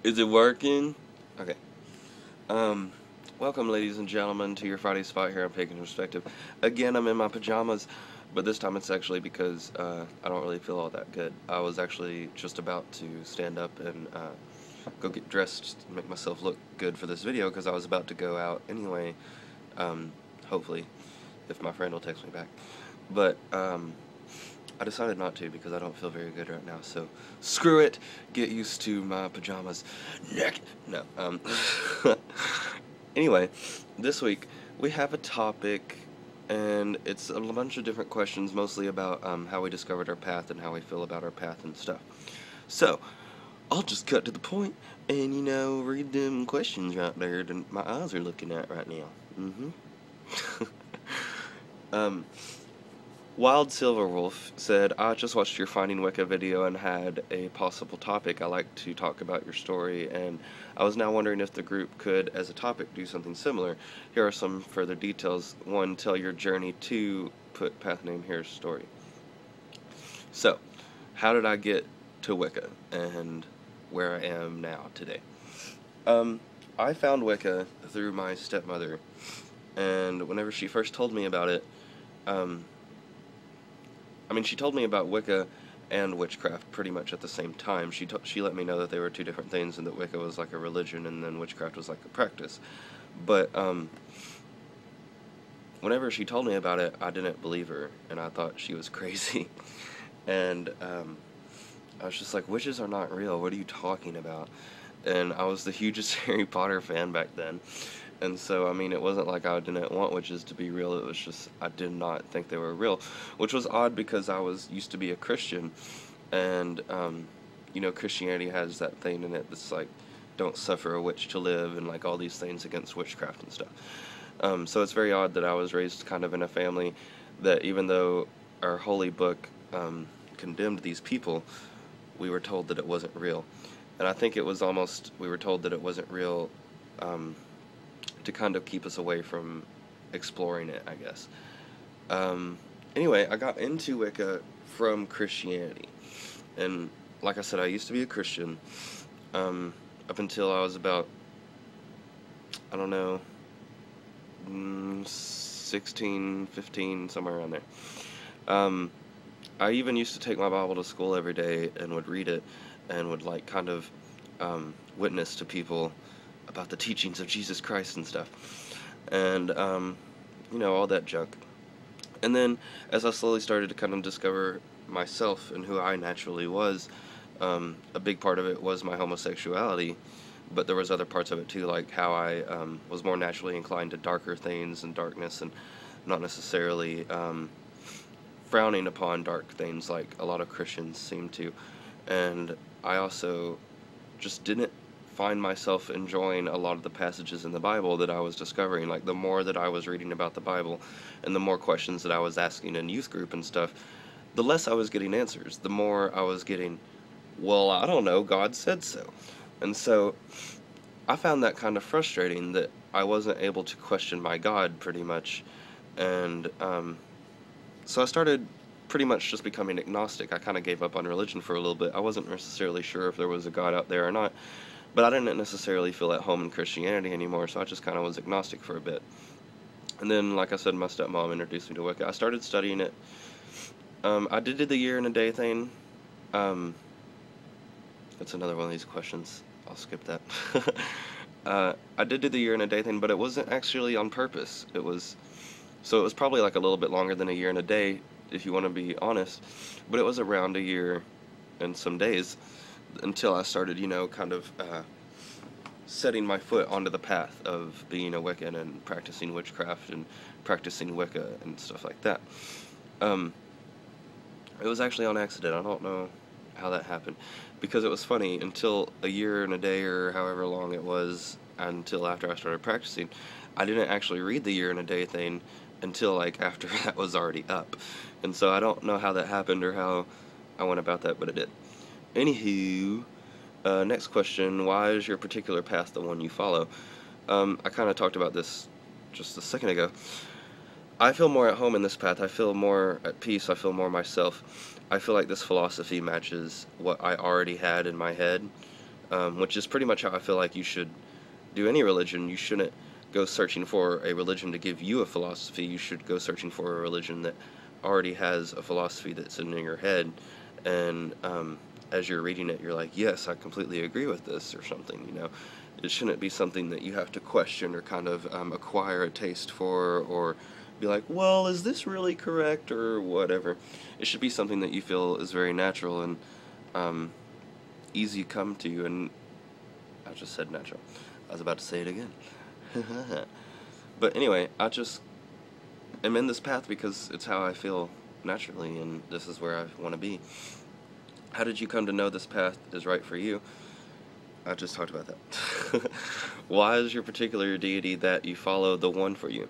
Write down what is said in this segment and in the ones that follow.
Is it working? Okay. Um, Welcome, ladies and gentlemen, to your Friday spot here on Pagan Perspective. Again, I'm in my pajamas, but this time it's actually because I don't really feel all that good. I was actually just about to stand up and go get dressed and make myself look good for this video because I was about to go out anyway, hopefully, if my friend will text me back. But I decided not to because I don't feel very good right now, so screw it, get used to my pajamas. No, anyway, this week we have a topic, and it's a bunch of different questions, mostly about how we discovered our path and how we feel about our path and stuff. So, I'll just cut to the point and, read them questions right there that my eyes are looking at right now. Wild Silverwolf said, I just watched your Finding Wicca video and had a possible topic. I like to talk about your story, and I was now wondering if the group could, as a topic, do something similar. Here are some further details. 1, tell your journey. 2, put path name, here's story. So, how did I get to Wicca and where I am now today? I found Wicca through my stepmother, and whenever she first told me about it, she told me about Wicca and witchcraft pretty much at the same time. She let me know that they were two different things, and that Wicca was like a religion and then witchcraft was like a practice. But whenever she told me about it, I didn't believe her, and I thought she was crazy. And I was just like, witches are not real, what are you talking about? And I was the hugest Harry Potter fan back then. And so, it wasn't like I didn't want witches to be real, it was just I did not think they were real. Which was odd because I used to be a Christian, and, Christianity has that thing in it that's like, don't suffer a witch to live, and like all these things against witchcraft and stuff. So it's very odd that I was raised kind of in a family that even though our holy book condemned these people, we were told that it wasn't real. And I think it was almost, we were told that it wasn't real, to kind of keep us away from exploring it, I guess. Anyway, I got into Wicca from Christianity. And like I said, I used to be a Christian up until I was about, 16, 15, somewhere around there. I even used to take my Bible to school every day and would read it and would like kind of witness to people about the teachings of Jesus Christ and stuff, and all that junk. And then as I slowly started to kind of discover myself and who I naturally was, a big part of it was my homosexuality, but there was other parts of it too, like how I was more naturally inclined to darker things and darkness, and not necessarily frowning upon dark things like a lot of Christians seem to. And I also just didn't find myself enjoying a lot of the passages in the Bible that I was discovering. Like, the more that I was reading about the Bible and the more questions that I was asking in youth group and stuff, the less I was getting answers. The more I was getting, well, I don't know, God said so. And so I found that kind of frustrating, that I wasn't able to question my God pretty much. And so I started pretty much just becoming agnostic. I kind of gave up on religion for a little bit. I wasn't necessarily sure if there was a God out there or not, but I didn't necessarily feel at home in Christianity anymore, so I just kind of was agnostic for a bit. And then, like I said, my stepmom introduced me to Wicca. I started studying it. I did the year and a day thing. That's another one of these questions. I'll skip that. I did the year and a day thing, but it wasn't actually on purpose. It was probably like a little bit longer than a year and a day, if you want to be honest. But it was around a year and some days until I started, kind of setting my foot onto the path of being a Wiccan and practicing witchcraft and practicing Wicca and stuff like that. It was actually on accident. I don't know how that happened, because it was funny, until a year and a day or however long it was, until after I started practicing, I didn't actually read the year and a day thing until like after that was already up. And so I don't know how that happened or how I went about that, but it did. Anywho, next question, why is your particular path the one you follow? I kind of talked about this just a second ago. I feel more at home in this path. I feel more at peace. I feel more myself. I feel like this philosophy matches what I already had in my head, which is pretty much how I feel like you should do any religion. You shouldn't go searching for a religion to give you a philosophy. You should go searching for a religion that already has a philosophy that's in your head, and as you're reading it, you're like, yes, I completely agree with this, or something, you know. It shouldn't be something that you have to question or kind of acquire a taste for, or be like, well, is this really correct, or whatever. It should be something that you feel is very natural and easy come to you, and I just said natural. I was about to say it again. But anyway, I just am in this path because it's how I feel naturally, and this is where I want to be. How did you come to know this path is right for you? I just talked about that. Why is your particular deity that you follow the one for you?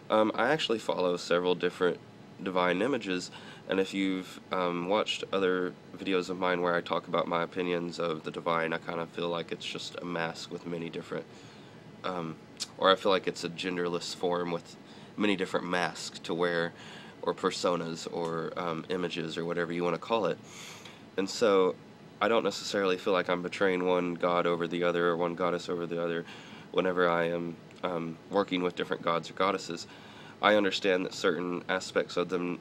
I actually follow several different divine images, and if you've watched other videos of mine where I talk about my opinions of the divine, I kind of feel like it's just a mask with many different, or I feel like it's a genderless form with many different masks to wear, or personas, or images, or whatever you want to call it. And so I don't necessarily feel like I'm betraying one god over the other, or one goddess over the other, whenever I am working with different gods or goddesses. I understand that certain aspects of them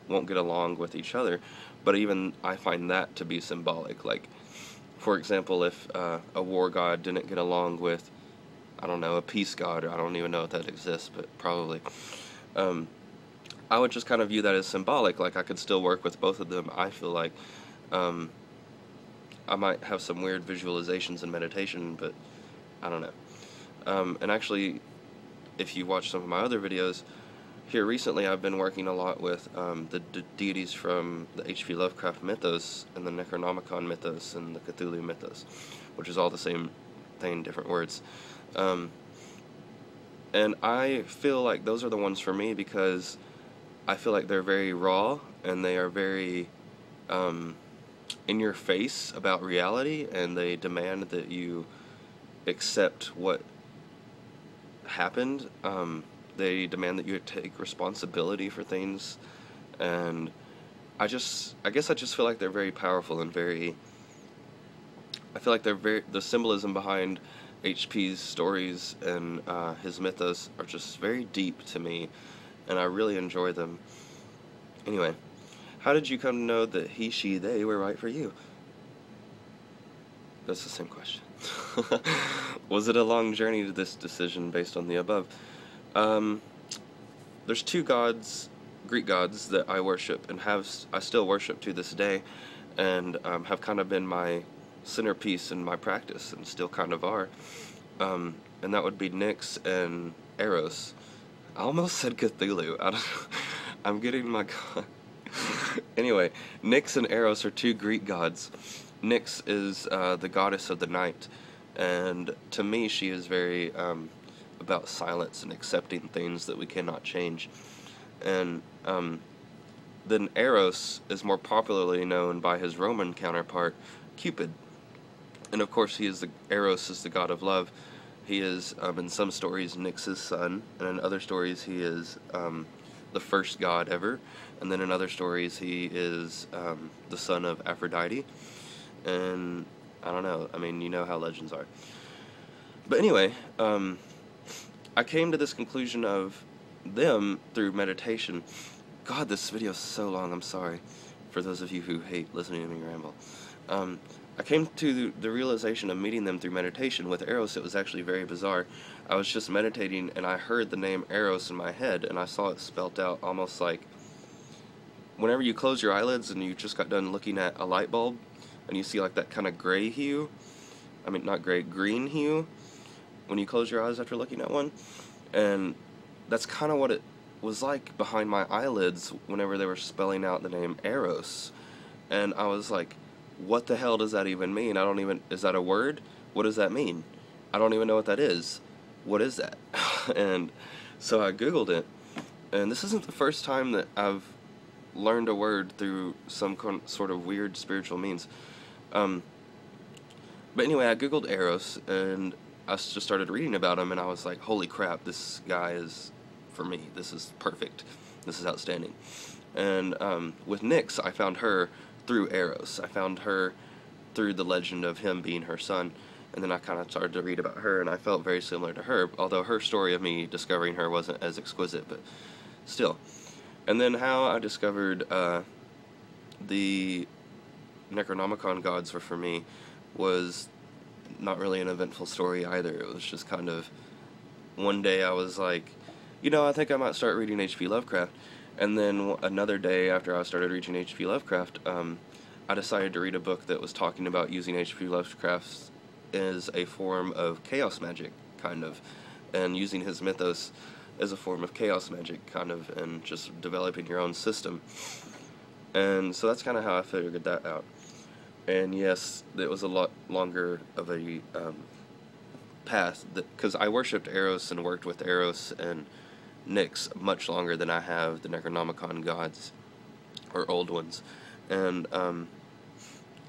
won't get along with each other, but even I find that to be symbolic. Like, for example, if a war god didn't get along with, I don't know, a peace god, or I don't even know if that exists, but probably, I would just kind of view that as symbolic. Like, I could still work with both of them. I feel like I might have some weird visualizations in meditation, but I don't know. And actually, if you watch some of my other videos, here recently I've been working a lot with the deities from the H.P. Lovecraft mythos, and the Necronomicon mythos, and the Cthulhu mythos, which is all the same thing, different words. And I feel like those are the ones for me because I feel like they're very raw, and they are very in your face about reality, and they demand that you accept what happened. They demand that you take responsibility for things, and I guess I just feel like they're very powerful and I feel like the symbolism behind HP's stories and his mythos are just very deep to me, and I really enjoy them. Anyway, how did you come to know that he, she, they were right for you? That's the same question. Was it a long journey to this decision based on the above? There's two gods, Greek gods, that I worship and I still worship to this day, and have kind of been my centerpiece in my practice, and still kind of are. And that would be Nyx and Eros. I almost said Cthulhu. I don't know. I'm getting my god. Anyway, Nyx and Eros are two Greek gods. Nyx is the goddess of the night, and to me she is very about silence and accepting things that we cannot change. And then Eros is more popularly known by his Roman counterpart, Cupid. And of course Eros is the god of love. He is, in some stories, Nyx's son, and in other stories he is the first god ever, and then in other stories he is the son of Aphrodite, and I don't know, I mean, you know how legends are. But anyway, I came to this conclusion of them through meditation. God, this video is so long, I'm sorry, for those of you who hate listening to me ramble. I came to the realization of meeting them through meditation. With Eros, it was actually very bizarre. I was just meditating, and I heard the name Eros in my head, and I saw it spelt out almost like whenever you close your eyelids and you just got done looking at a light bulb, and you see like that kind of gray hue, I mean not gray, green hue, when you close your eyes after looking at one. And that's kind of what it was like behind my eyelids whenever they were spelling out the name Eros. And I was like, what the hell does that even mean? Is that a word? What does that mean? I don't even know what that is. What is that? And so I Googled it, and this isn't the first time that I've learned a word through some sort of weird spiritual means. But anyway, I Googled Eros, and I just started reading about him, and I was like, holy crap, this guy is for me. This is perfect. This is outstanding. And with Nyx, I found her through Eros. I found her through the legend of him being her son. And then I kind of started to read about her, and I felt very similar to her, although her story of me discovering her wasn't as exquisite, but still. And then how I discovered the Necronomicon gods were for me was not really an eventful story either. It was just kind of one day I was like, I think I might start reading H.P. Lovecraft. And then another day after I started reading H.P. Lovecraft, I decided to read a book that was talking about using H.P. Lovecraft as a form of chaos magic, kind of, and using his mythos as a form of chaos magic, kind of, and just developing your own system. And so that's kind of how I figured that out. And yes, it was a lot longer of a path, because I worshipped Eros and worked with Eros and Nyx much longer than I have the Necronomicon gods, or old ones. And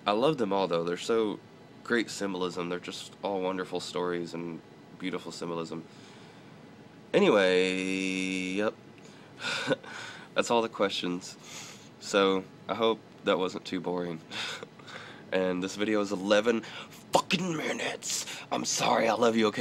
I love them all, though. They're so great symbolism. They're just all wonderful stories and beautiful symbolism. Anyway, yep. That's all the questions. So, I hope that wasn't too boring. And this video is 11 fucking minutes. I'm sorry, I love you, okay?